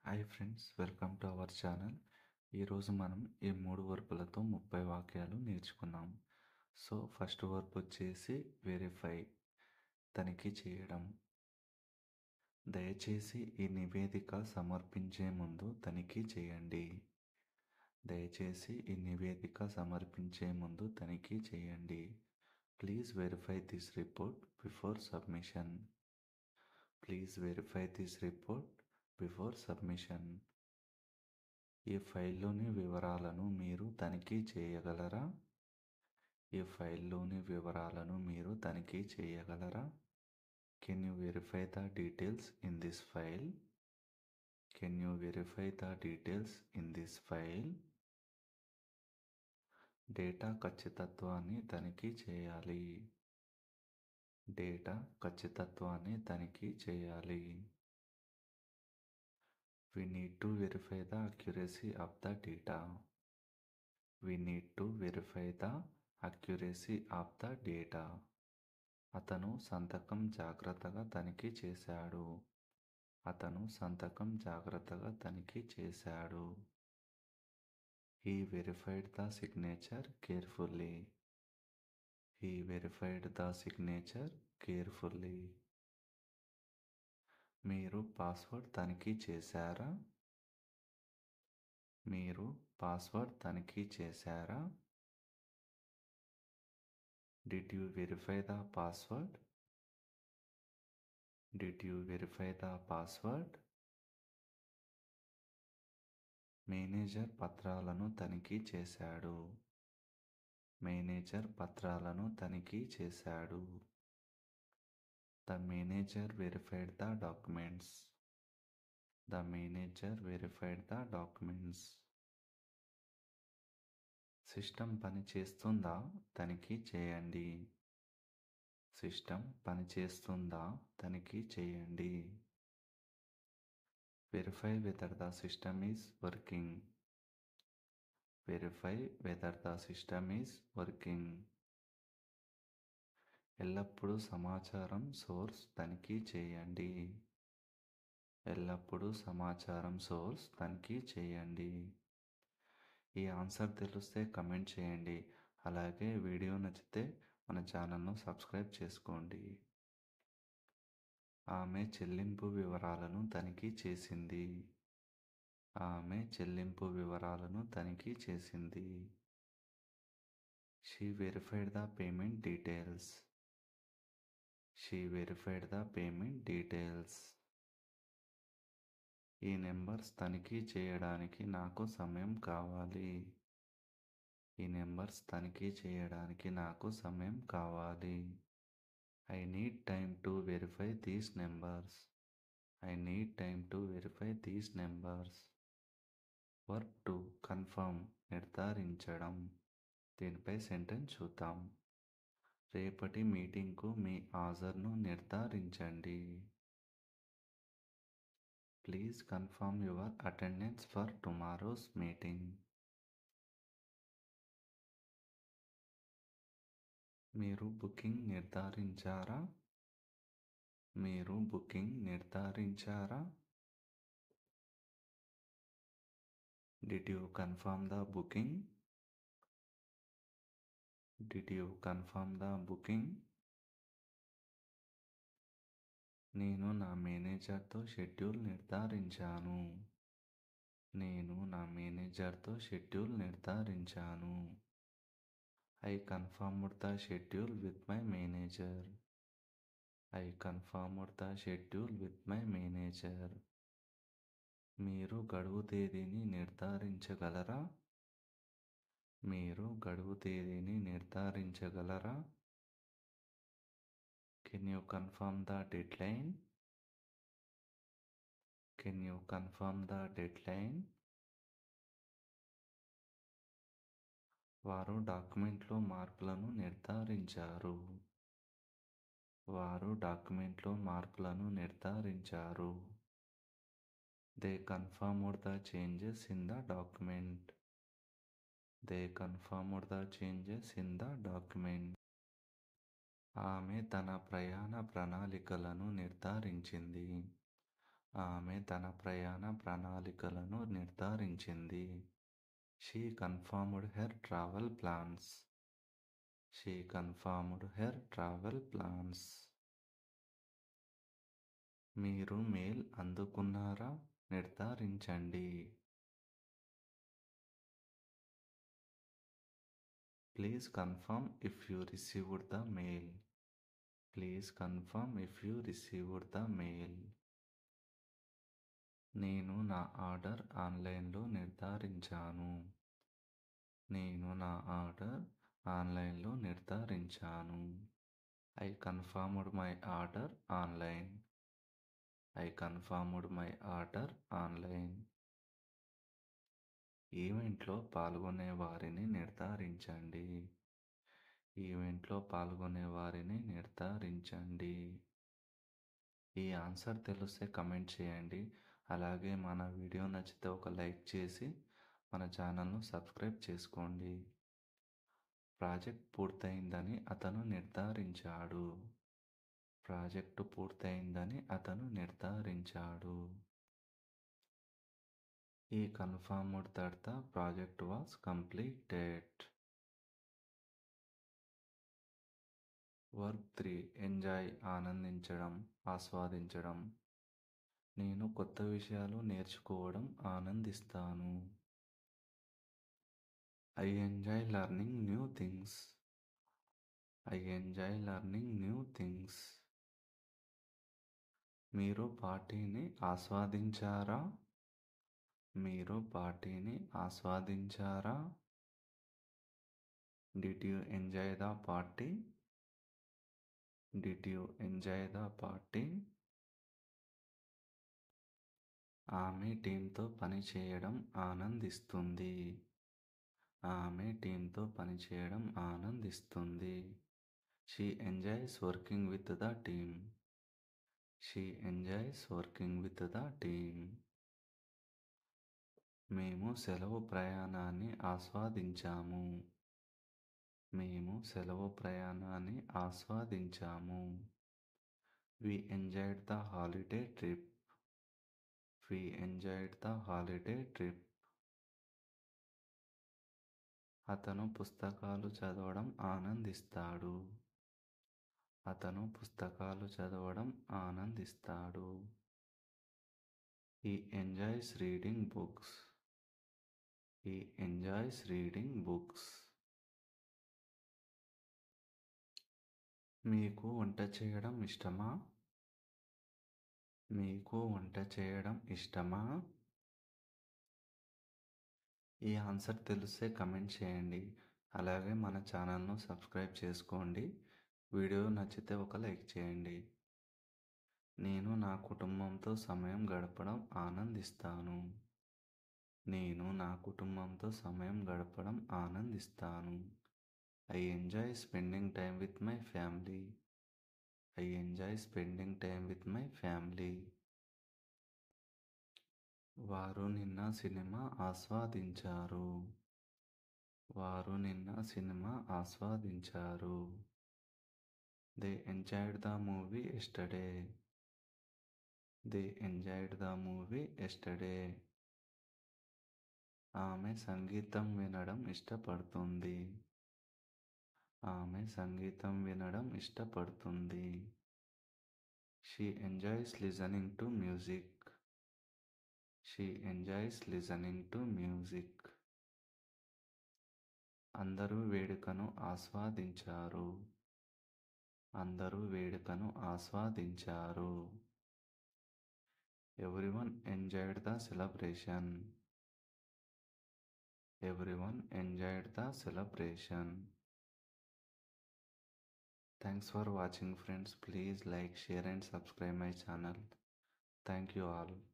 Hi friends, welcome to our channel. ఈరోజు మనం ఈ 3 వర్బులతో 30 వాక్యాలు నేర్చుకున్నాం. సో ఫస్ట్ వర్బ్ వచ్చేసి వెరిఫై, తనిఖీ చేయడం. దయచేసి ఈ నివేదిక సమర్పించే ముందు తనిఖీ చేయండి. దయచేసి ఈ నివేదిక సమర్పించే ముందు తనిఖీ చేయండి. Please verify this report before submission. Please verify this report before submission. ఈ ఫైల్లోని వివరాలను మీరు తనిఖీ చేయగలరా? ఈ ఫైల్లోని వివరాలను మీరు తనిఖీ చేయగలరా? Can you verify the details in this file? Can you verify the details in this file? Data ఖచ్చితత్వాన్ని తనిఖీ చేయాలి. డేటా ఖచ్చితత్వాన్ని తనిఖీ చేయాలి. We need to verify the accuracy of the data. We need to verify the accuracy of the data. అతను సంతకం జాగ్రత్తగా తనిఖీ చేశాడు. అతను సంతకం జాగ్రత్తగా తనిఖీ చేశాడు. He verified the signature carefully. He verified the signature carefully. మీరు పాస్వర్డ్ తనిఖీ చేశారా? మీరు పాస్వర్డ్ తనిఖీ చేశారా? Did you verify the password? Did you verify the password? Manager పత్రాలను తనిఖీ చేశాడు. మేనేజర్ పత్రాలను తనిఖీ చేశాడు. The manager verified the documents. The manager verified the documents. System పనిచేస్తుందా తనిఖీ చేయండి. సిస్టమ్ పనిచేస్తుందా తనిఖీ చేయండి. Verify whether the system is working. Verify whether the system is working. ఎల్లప్పుడూ సమాచారం సోర్స్ తనిఖీ చేయండి. ఎల్లప్పుడూ సమాచారం సోర్స్ తనిఖీ చేయండి. ఈ ఆన్సర్ తెలిస్తే కమెంట్ చేయండి. అలాగే వీడియో నచ్చితే మన ఛానల్ను సబ్స్క్రైబ్ చేసుకోండి. ఆమె చెల్లింపు వివరాలను తనిఖీ చేసింది. ఆమె చెల్లింపు వివరాలను తనిఖీ చేసింది. She verified the payment details. She verified the payment details. ఈ నెంబర్స్ తనిఖీ చేయడానికి నాకు సమయం కావాలి. ఈ నెంబర్స్ తనిఖీ చేయడానికి నాకు సమయం కావాలి. I need time to verify these numbers. I need time to verify these numbers. Verb to confirm, నిర్ధారించడం. దీనిపై సెంటెన్స్ చూద్దాం. రేపటి మీటింగ్కు మీ హాజరును నిర్ధారించండి. Please confirm your attendance for tomorrow's meeting. మీరు బుకింగ్ నిర్ధారించారా? మీరు బుకింగ్ నిర్ధారించారా? Did you confirm the booking? Did you confirm the booking? నేను నా మేనేజర్తో షెడ్యూల్ నిర్ధారించాను. నేను నా మేనేజర్తో schedule నిర్ధారించాను. I confirmed the schedule with my manager. I confirmed the schedule with my manager. మీరు గడువు తేదీని నిర్ధారించగలరా? మీరు గడువు తేదీని నిర్ధారించగలరా? Can you confirm the deadline? Can you confirm the deadline? వారు డాక్యుమెంట్లో మార్పులను నిర్ధారించారు. వారు డాక్యుమెంట్లో మార్పులను నిర్ధారించారు. They confirmed the changes in the document. They confirmed the changes in the document. ఆమె తన ప్రయాణ ప్రణాళికలను నిర్ధారించింది. ఆమె తన ప్రయాణ ప్రణాళికలను నిర్ధారించింది. She confirmed her travel plans. She confirmed her travel plans. మీరు మెయిల్ అందుకున్నారా నిర్ధారించండి. Please confirm if you received the mail. Please confirm if you received the mail. నేను నా ఆర్డర్ ఆన్లైన్లో నిర్ధారించాను. నేను నా ఆర్డర్ ఆన్లైన్లో నిర్ధారించాను. I confirmed my order online. I confirmed my order online. ఈవెంట్లో పాల్గొనే వారిని నిర్ధారించండి. ఈవెంట్లో పాల్గొనే వారిని నిర్ధారించండి. ఈ ఆన్సర్ తెలిస్తే కమెంట్ చేయండి. అలాగే మన వీడియో నచ్చితే ఒక లైక్ చేసి మన ఛానల్ను సబ్స్క్రైబ్ చేసుకోండి. ప్రాజెక్ట్ పూర్తయిందని అతను నిర్ధారించాడు. ప్రాజెక్టు పూర్తయిందని అతను నిర్ధారించాడు. He confirmed that the project was completed. Work 3. Enjoy ఆనందించడం, ఆస్వాదించడం. నేను కొత్త విషయాలు నేర్చుకోవడం ఆనందిస్తాను. I enjoy learning new things. I enjoy learning new things. మీరు పార్టీని ఆస్వాదించారా? మీరు పార్టీని ఆస్వాదించారా? Did you enjoy the party? Did you enjoy the party? ఆమె టీంతో పనిచేయడం ఆనందిస్తుంది. ఆమె టీంతో పనిచేయడం ఆనందిస్తుంది. She enjoys working with the team. She enjoys working with the team. మేము సెలవు ప్రయాణాన్ని ఆస్వాదించాము. మేము సెలవు ప్రయాణాన్ని ఆస్వాదించాము. We enjoyed the holiday trip. We enjoyed the holiday trip. అతను పుస్తకాలు చదవడం ఆనందిస్తాడు. అతను పుస్తకాలు చదవడం ఆనందిస్తాడు. He enjoys reading books. He enjoys reading books. మీకు వంట చేయడం ఇష్టమా? మీకు వంట చేయడం ఇష్టమా? ఈ ఆన్సర్ తెలిస్తే కమెంట్ చేయండి. అలాగే మన ఛానల్ను సబ్స్క్రైబ్ చేసుకోండి. వీడియో నచ్చితే ఒక లైక్ చేయండి. నేను నా కుటుంబంతో సమయం గడపడం ఆనందిస్తాను. నేను నా కుటుంబంతో సమయం గడపడం ఆనందిస్తాను. I enjoy spending time with my family. I enjoy spending time with my family. వారు నిన్న సినిమా ఆస్వాదించారు. వారు నిన్న సినిమా ఆస్వాదించారు. They enjoyed the movie yesterday. They enjoyed the movie yesterday. ఆమె సంగీతం వినడం ఇష్టపడుతుంది. ఆమె సంగీతం వినడం ఇష్టపడుతుంది. She enjoys listening to music. She enjoys listening to music. అందరూ వేడుకను ఆస్వాదించారు. అందరూ వేడుకను ఆస్వాదించారు. Everyone enjoyed the celebration. Everyone enjoyed the celebration. Thanks for watching friends. Please like, share and subscribe my channel. Thank you all.